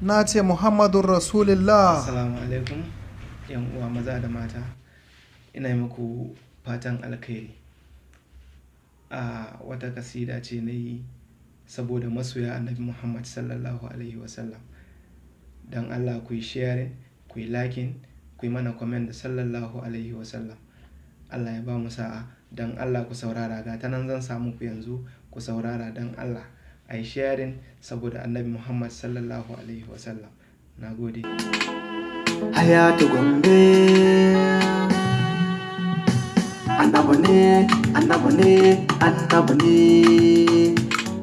na ce Muhammadun Rasulullah. Assalamu alaikum yan uwa maza da mata, ina yi muku fatan alkhairi. Wata kasida ce na yi saboda masoya annabi Muhammad sallallahu alaihi wasallam. Don Allah ku yi sharing, ku yi liking, ku yi mana comment da sallallahu alaihi wasallam. Allah ya ba mu sa'a. Don Allah ku saurara, ga ta nan zan samu ku yanzu, ku saurara don Allah. A yi sharing saboda annabi Muhammad sallallahu alaihi wasallam. Na gode. Hayatu Gombe, annabi ne, annabi ne, annabi ne,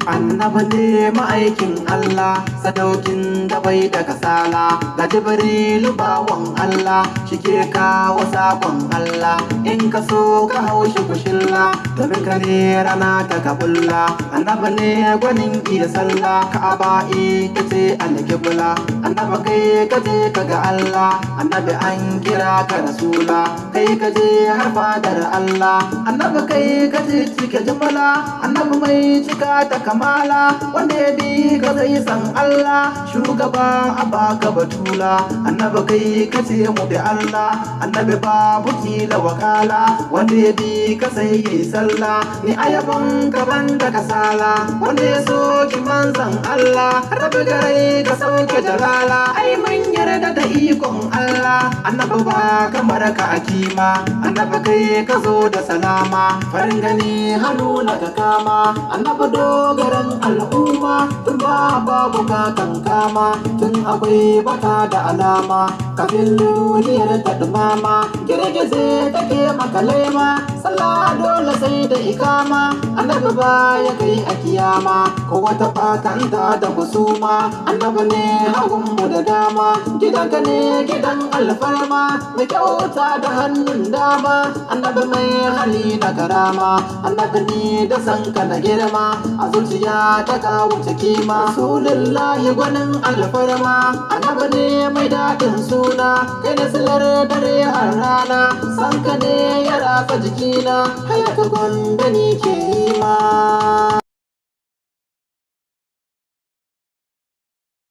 annabi ne ma'aikin Allah, sadaukin da bai da kasala, ga Jibrilu bawan Allah, shike kawo sakon Allah, in ka so ka hau shi kushilla, domin ka ne rana ta kabulla, annabi ne gwanin iya sallah, Ka'aba ita ce alkibla, annabi kai ka je ka ga Allah, annabi an kira ka rasula, kai ka je har fadar Allah, annabi kai ka je cike jimala, annabi mai cika ta kamala, wanda ya bi ka zai san Allah, shugaba a baka batula, annabi kai ka ce mu bi Allah, annabi babu kila wakala, wanda ya bi ka sai yi sallah, ni ayaban ka banda kasala, wanda ya so ki manzan Allah, rabi garai ka sauke jalala, ai mun yarda da ikon Allah, annabi ba kamar ka akima, annabi kai ka zo da salama, farin gani hannu na ka kama, annabi dogaran al'umma, tun babu ka kankama, tun akwai bata da alama, kafin duniyar ta dumama, girgize take maka lema, sallah dole sai da ikama, annabi ba ya kai a kiyama, ko wata fatanta da kusuma, annabi ne hagunmu da dama, gidanka ne gidan alfarma, mai kyauta da hannun dama, annabi mai hali na karama, annabi ne da sanka na girma, a zuciya ta kawo kima, rasulullahi gwanin alfarma, annabi ne mai daɗin suna, kai ne silar dare har rana, sanka ne ya ratsa jikina, hayata gwanda ni ke yi ma.